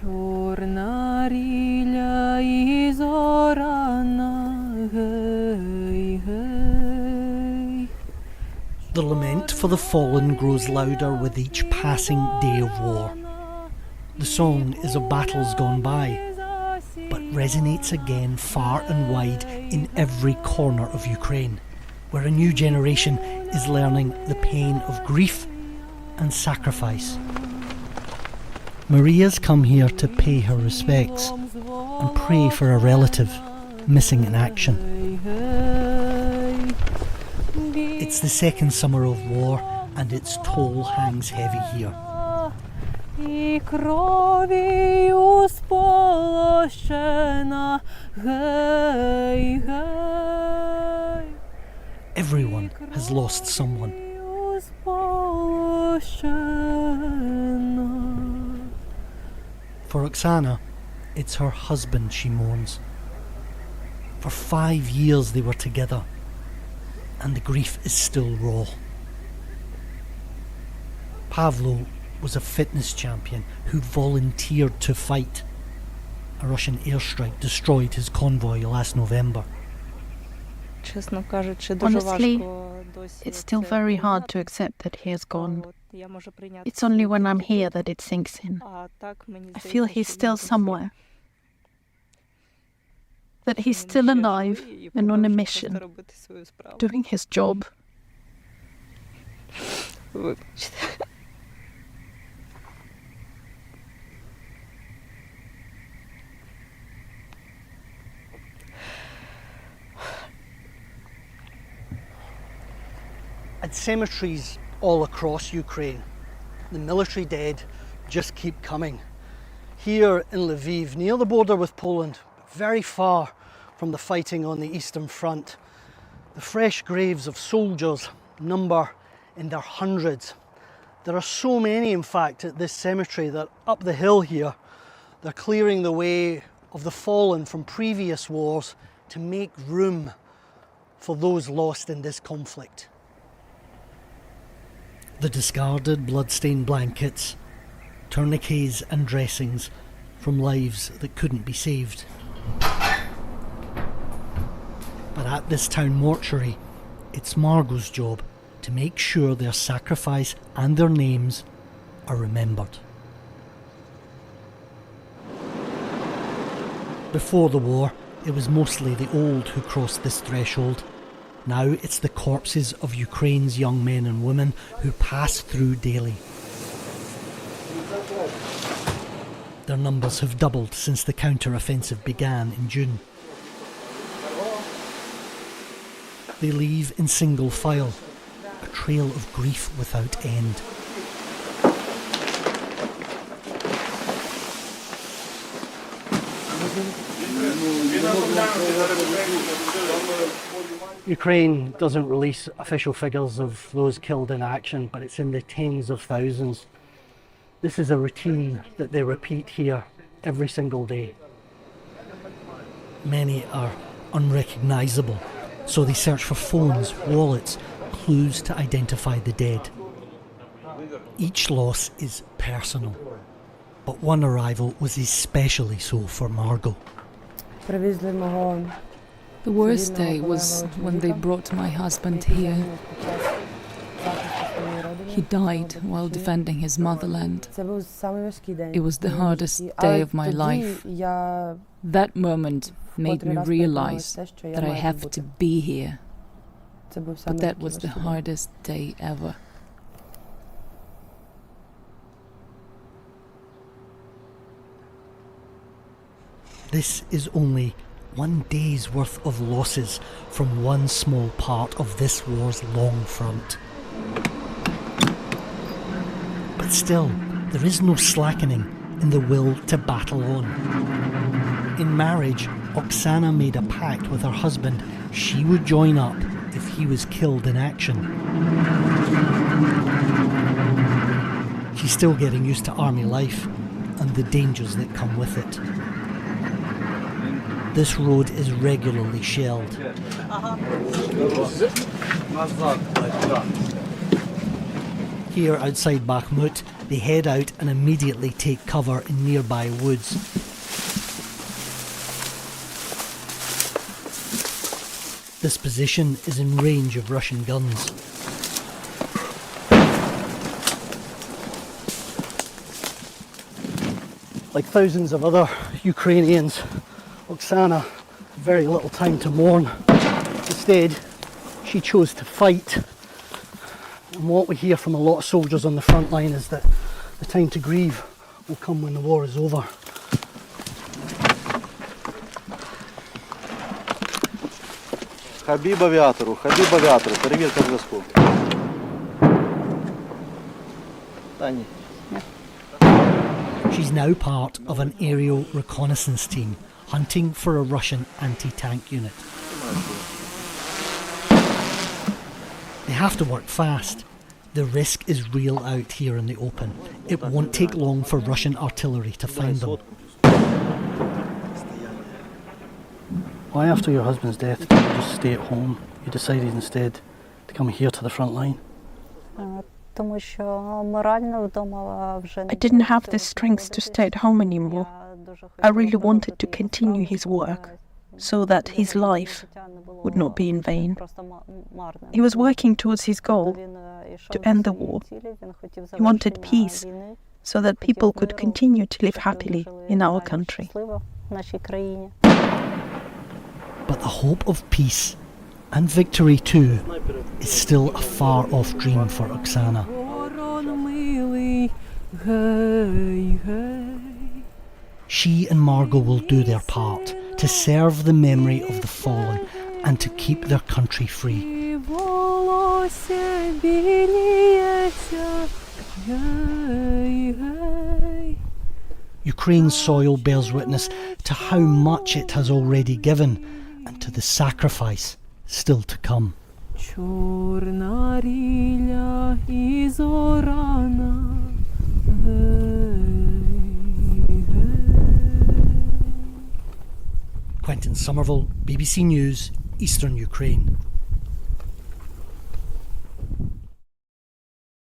Чорна ріля і зорана, гей, гей. The lament for the fallen grows louder with each passing day of war. The song is of battles gone by, but resonates again far and wide in every corner of Ukraine, where a new generation is learning the pain of grief and sacrifice. Maria's come here to pay her respects and pray for a relative missing in action. It's the second summer of war and its toll hangs heavy here. І кров'ю сполощена, гей, гей. Everyone has lost someone. For Oksana, it's her husband she mourns. For 5 years they were together, and the grief is still raw. Pavlo was a fitness champion who volunteered to fight. A Russian airstrike destroyed his convoy last November. Honestly, it's still very hard to accept that he has gone. It's only when I'm here that it sinks in. I feel he's still somewhere. That he's still alive and on a mission, doing his job. At cemeteries all across Ukraine, the military dead just keep coming. Here in Lviv, near the border with Poland, very far from the fighting on the Eastern Front, the fresh graves of soldiers number in their hundreds. There are so many, in fact, at this cemetery that up the hill here, they're clearing the way of the fallen from previous wars to make room for those lost in this conflict. The discarded blood-stained blankets, tourniquets and dressings from lives that couldn't be saved. But at this town mortuary, it's Margot's job to make sure their sacrifice and their names are remembered. Before the war, it was mostly the old who crossed this threshold. Now it's the corpses of Ukraine's young men and women who pass through daily. Their numbers have doubled since the counter-offensive began in June. They leave in single file, a trail of grief without end. Ukraine doesn't release official figures of those killed in action, but it's in the tens of thousands. This is a routine that they repeat here every single day. Many are unrecognisable, so they search for phones, wallets, clues to identify the dead. Each loss is personal, but one arrival was especially so for Margot. The worst day was when they brought my husband here. He died while defending his motherland. It was the hardest day of my life. That moment made me realize that I have to be here. But that was the hardest day ever. This is only one day's worth of losses from one small part of this war's long front. But still, there is no slackening in the will to battle on. In marriage, Oksana made a pact with her husband she would join up if he was killed in action. She's still getting used to army life and the dangers that come with it. This road is regularly shelled. Here outside Bakhmut, they head out and immediately take cover in nearby woods. This position is in range of Russian guns. Like thousands of other Ukrainians, Oksana had very little time to mourn. Instead, she chose to fight. And what we hear from a lot of soldiers on the front line is that the time to grieve will come when the war is over. Хабіб авіатору, перевірка зв'язку. Та ні. She's now part of an aerial reconnaissance team hunting for a Russian anti-tank unit. They have to work fast. The risk is real out here in the open. It won't take long for Russian artillery to find them. Why, after your husband's death, did you just stay at home? You decided instead to come here to the front line? I didn't have the strength to stay at home anymore. I really wanted to continue his work so that his life would not be in vain. He was working towards his goal, to end the war. He wanted peace so that people could continue to live happily in our country. But the hope of peace and victory too is still a far-off dream for Oksana. She and Margot will do their part to serve the memory of the fallen and to keep their country free. Ukraine's soil bears witness to how much it has already given and to the sacrifice still to come. Quentin Somerville, BBC News, Eastern Ukraine.